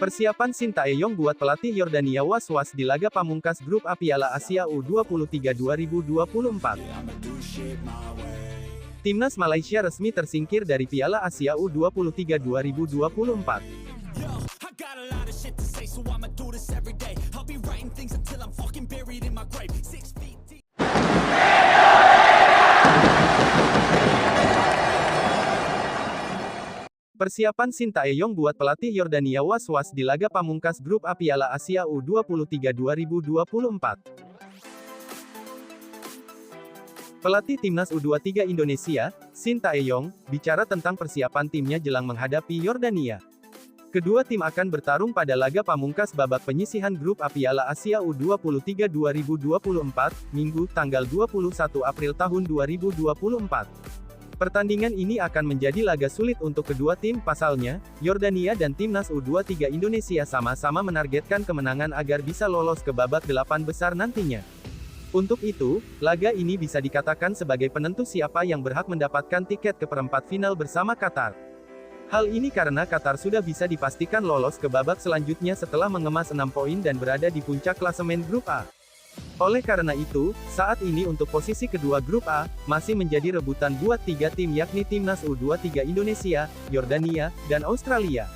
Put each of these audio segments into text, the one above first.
Persiapan Sintayong buat pelatih Yordania was-was di laga pamungkas grup A Piala Asia U23 2024. Timnas Malaysia resmi tersingkir dari Piala Asia U23 2024. Persiapan Sintayong buat pelatih Yordania was-was di laga pamungkas grup A Piala Asia U23 2024. Pelatih Timnas U23 Indonesia, Sintayong, bicara tentang persiapan timnya jelang menghadapi Yordania. Kedua tim akan bertarung pada laga pamungkas babak penyisihan grup A Piala Asia U23 2024, Minggu, tanggal 21 April tahun 2024. Pertandingan ini akan menjadi laga sulit untuk kedua tim, pasalnya, Yordania dan Timnas U23 Indonesia sama-sama menargetkan kemenangan agar bisa lolos ke babak 8 besar nantinya. Untuk itu, laga ini bisa dikatakan sebagai penentu siapa yang berhak mendapatkan tiket ke perempat final bersama Qatar. Hal ini karena Qatar sudah bisa dipastikan lolos ke babak selanjutnya setelah mengemas 6 poin dan berada di puncak klasemen grup A. Oleh karena itu, saat ini untuk posisi kedua grup A, masih menjadi rebutan buat 3 tim yakni Timnas U23 Indonesia, Yordania, dan Australia.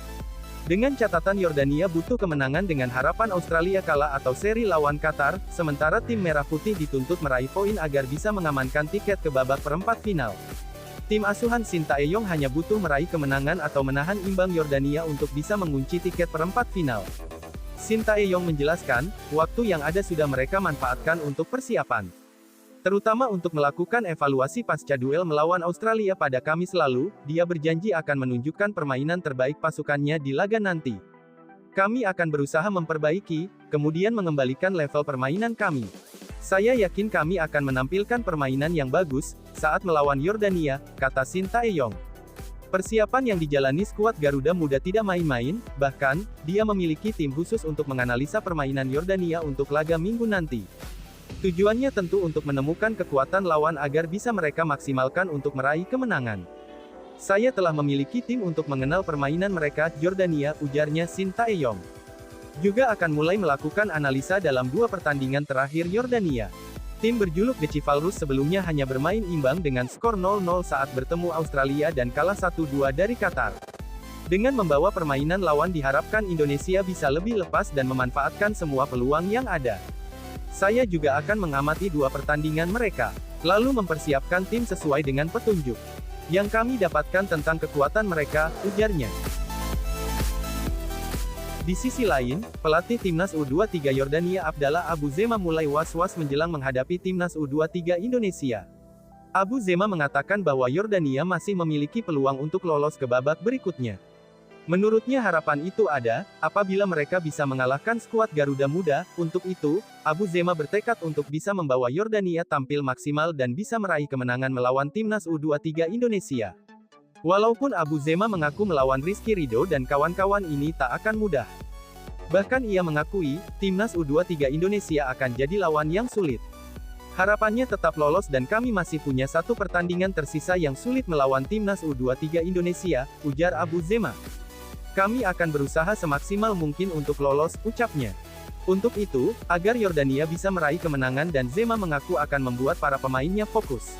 Dengan catatan Yordania butuh kemenangan dengan harapan Australia kalah atau seri lawan Qatar, sementara tim Merah Putih dituntut meraih poin agar bisa mengamankan tiket ke babak perempat final. Tim asuhan Sintayong hanya butuh meraih kemenangan atau menahan imbang Yordania untuk bisa mengunci tiket perempat final. Sintayong menjelaskan, waktu yang ada sudah mereka manfaatkan untuk persiapan. Terutama untuk melakukan evaluasi pasca duel melawan Australia pada Kamis lalu, dia berjanji akan menunjukkan permainan terbaik pasukannya di laga nanti. Kami akan berusaha memperbaiki, kemudian mengembalikan level permainan kami. Saya yakin kami akan menampilkan permainan yang bagus, saat melawan Yordania, kata Sintayong. Persiapan yang dijalani skuad Garuda Muda tidak main-main, bahkan, dia memiliki tim khusus untuk menganalisa permainan Yordania untuk laga Minggu nanti. Tujuannya tentu untuk menemukan kekuatan lawan agar bisa mereka maksimalkan untuk meraih kemenangan. Saya telah memiliki tim untuk mengenal permainan mereka, Yordania, ujarnya Sintayong. Juga akan mulai melakukan analisa dalam 2 pertandingan terakhir Yordania. Tim berjuluk The Chivalrous sebelumnya hanya bermain imbang dengan skor 0-0 saat bertemu Australia dan kalah 1-2 dari Qatar. Dengan membawa permainan lawan diharapkan Indonesia bisa lebih lepas dan memanfaatkan semua peluang yang ada. Saya juga akan mengamati 2 pertandingan mereka, lalu mempersiapkan tim sesuai dengan petunjuk yang kami dapatkan tentang kekuatan mereka, ujarnya. Di sisi lain, pelatih Timnas U23 Yordania Abdallah Abu Zema mulai was-was menjelang menghadapi Timnas U23 Indonesia. Abu Zema mengatakan bahwa Yordania masih memiliki peluang untuk lolos ke babak berikutnya. Menurutnya harapan itu ada, apabila mereka bisa mengalahkan skuad Garuda Muda. Untuk itu, Abu Zema bertekad untuk bisa membawa Yordania tampil maksimal dan bisa meraih kemenangan melawan Timnas U23 Indonesia. Walaupun Abu Zema mengaku melawan Rizky Ridho dan kawan-kawan ini tak akan mudah. Bahkan ia mengakui, Timnas U23 Indonesia akan jadi lawan yang sulit. Harapannya tetap lolos dan kami masih punya 1 pertandingan tersisa yang sulit melawan Timnas U23 Indonesia, ujar Abu Zema. Kami akan berusaha semaksimal mungkin untuk lolos, ucapnya. Untuk itu, agar Yordania bisa meraih kemenangan dan Zema mengaku akan membuat para pemainnya fokus.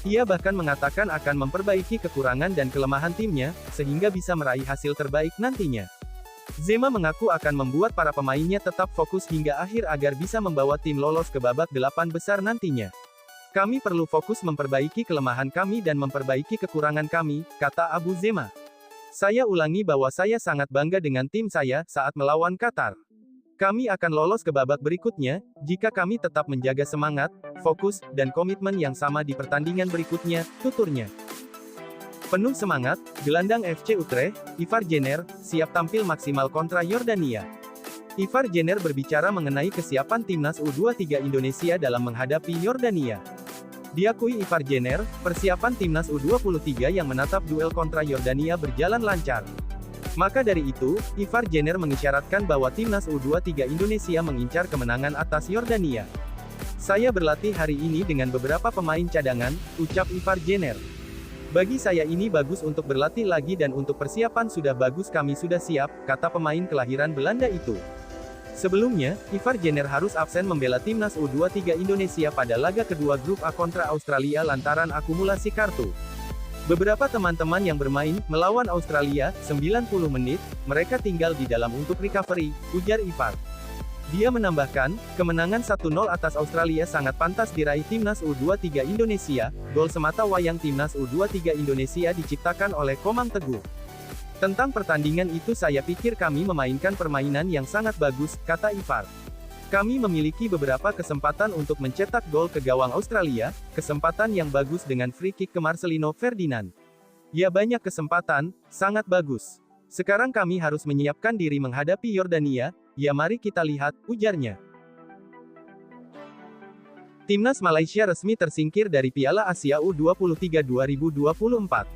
Ia bahkan mengatakan akan memperbaiki kekurangan dan kelemahan timnya, sehingga bisa meraih hasil terbaik nantinya. Zema mengaku akan membuat para pemainnya tetap fokus hingga akhir agar bisa membawa tim lolos ke babak 8 besar nantinya. Kami perlu fokus memperbaiki kelemahan kami dan memperbaiki kekurangan kami, kata Abu Zema. Saya ulangi bahwa saya sangat bangga dengan tim saya saat melawan Qatar. Kami akan lolos ke babak berikutnya, jika kami tetap menjaga semangat, fokus, dan komitmen yang sama di pertandingan berikutnya, tuturnya. Penuh semangat, gelandang FC Utrecht, Ivar Jenner, siap tampil maksimal kontra Yordania. Ivar Jenner berbicara mengenai kesiapan Timnas U23 Indonesia dalam menghadapi Yordania. Diakui Ivar Jenner, persiapan Timnas U23 yang menatap duel kontra Yordania berjalan lancar. Maka dari itu, Ivar Jenner mengisyaratkan bahwa Timnas U23 Indonesia mengincar kemenangan atas Yordania. Saya berlatih hari ini dengan beberapa pemain cadangan, ucap Ivar Jenner. Bagi saya ini bagus untuk berlatih lagi dan untuk persiapan sudah bagus, kami sudah siap, kata pemain kelahiran Belanda itu. Sebelumnya, Ivar Jenner harus absen membela timnas U23 Indonesia pada laga kedua grup A kontra Australia lantaran akumulasi kartu. Beberapa teman-teman yang bermain melawan Australia 90 menit, mereka tinggal di dalam untuk recovery, ujar Ivar. Dia menambahkan, kemenangan 1-0 atas Australia sangat pantas diraih timnas U23 Indonesia. Gol semata wayang timnas U23 Indonesia diciptakan oleh Komang Teguh. Tentang pertandingan itu saya pikir kami memainkan permainan yang sangat bagus, kata Ivar. Kami memiliki beberapa kesempatan untuk mencetak gol ke gawang Australia, kesempatan yang bagus dengan free kick ke Marcelino Ferdinand. Ya, banyak kesempatan, sangat bagus. Sekarang kami harus menyiapkan diri menghadapi Yordania, ya mari kita lihat, ujarnya. Timnas Malaysia resmi tersingkir dari Piala Asia U23 2024.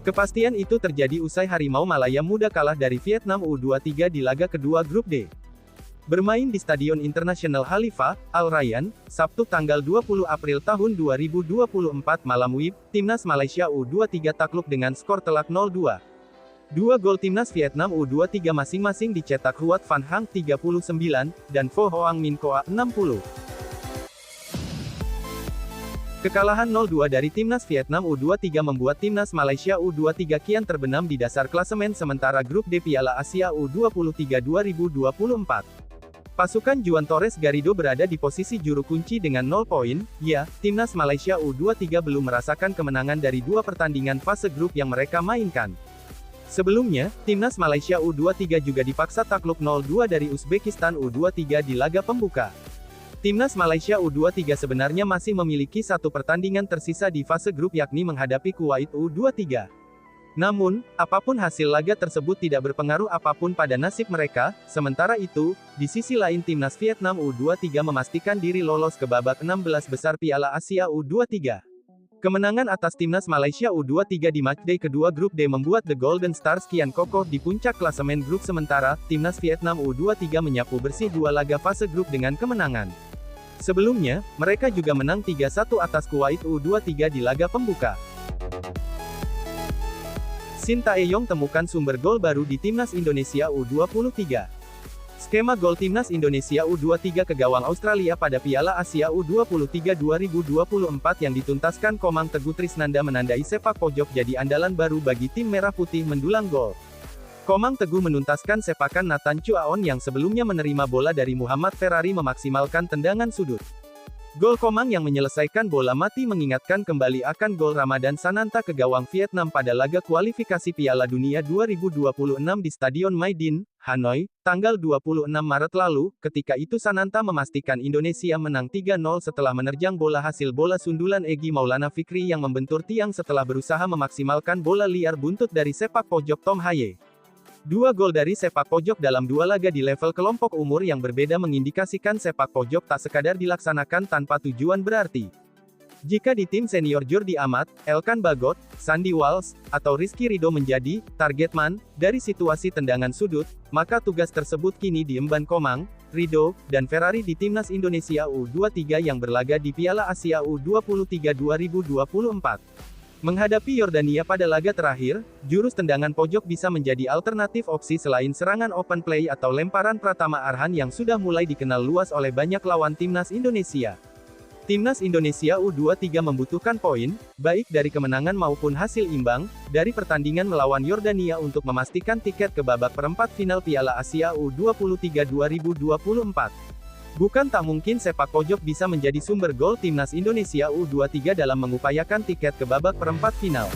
Kepastian itu terjadi usai Harimau Malaya Muda kalah dari Vietnam U23 di laga kedua grup D. Bermain di Stadion Internasional Khalifa, Al Rayyan, Sabtu tanggal 20 April tahun 2024 malam WIB, Timnas Malaysia U23 takluk dengan skor telak 0-2. Dua gol Timnas Vietnam U23 masing-masing dicetak Huat Van Hang 39, dan Pho Hoang Min Koa 60. Kekalahan 0-2 dari Timnas Vietnam U23 membuat Timnas Malaysia U23 kian terbenam di dasar klasemen sementara grup D Piala Asia U23 2024. Pasukan Juan Torres Garrido berada di posisi juru kunci dengan 0 poin. Ya, Timnas Malaysia U23 belum merasakan kemenangan dari dua pertandingan fase grup yang mereka mainkan. Sebelumnya, Timnas Malaysia U23 juga dipaksa takluk 0-2 dari Uzbekistan U23 di laga pembuka. Timnas Malaysia U23 sebenarnya masih memiliki satu pertandingan tersisa di fase grup yakni menghadapi Kuwait U23. Namun, apapun hasil laga tersebut tidak berpengaruh apapun pada nasib mereka. Sementara itu, di sisi lain Timnas Vietnam U23 memastikan diri lolos ke babak 16 besar Piala Asia U23. Kemenangan atas Timnas Malaysia U23 di matchday kedua grup D membuat The Golden Stars kian kokoh di puncak klasemen grup sementara, Timnas Vietnam U23 menyapu bersih dua laga fase grup dengan kemenangan. Sebelumnya, mereka juga menang 3-1 atas Kuwait U23 di laga pembuka. Shin Tae-yong temukan sumber gol baru di Timnas Indonesia U23. Skema gol Timnas Indonesia U23 ke gawang Australia pada Piala Asia U23 2024 yang dituntaskan Komang Teguh Trisnanda menandai sepak pojok jadi andalan baru bagi tim merah putih mendulang gol. Komang Teguh menuntaskan sepakan Nathan Chuaon yang sebelumnya menerima bola dari Muhammad Ferrari memaksimalkan tendangan sudut. Gol Komang yang menyelesaikan bola mati mengingatkan kembali akan gol Ramadan Sananta ke gawang Vietnam pada laga kualifikasi Piala Dunia 2026 di Stadion Maidin, Hanoi, tanggal 26 Maret lalu. Ketika itu Sananta memastikan Indonesia menang 3-0 setelah menerjang bola hasil bola sundulan Egy Maulana Fikri yang membentur tiang setelah berusaha memaksimalkan bola liar buntut dari sepak pojok Tom Haye. Dua gol dari sepak pojok dalam dua laga di level kelompok umur yang berbeda mengindikasikan sepak pojok tak sekadar dilaksanakan tanpa tujuan berarti. Jika di tim senior Jordi Amat, Elkan Bagot, Sandy Walsh, atau Rizky Ridho menjadi target man dari situasi tendangan sudut, maka tugas tersebut kini diemban Komang, Ridho, dan Ferrari di Timnas Indonesia U23 yang berlaga di Piala Asia U23 2024. Menghadapi Yordania pada laga terakhir, jurus tendangan pojok bisa menjadi alternatif opsi selain serangan open play atau lemparan Pratama Arhan yang sudah mulai dikenal luas oleh banyak lawan Timnas Indonesia. Timnas Indonesia U23 membutuhkan poin, baik dari kemenangan maupun hasil imbang, dari pertandingan melawan Yordania untuk memastikan tiket ke babak perempat final Piala Asia U23 2024. Bukan tak mungkin sepak pojok bisa menjadi sumber gol Timnas Indonesia U23 dalam mengupayakan tiket ke babak perempat final.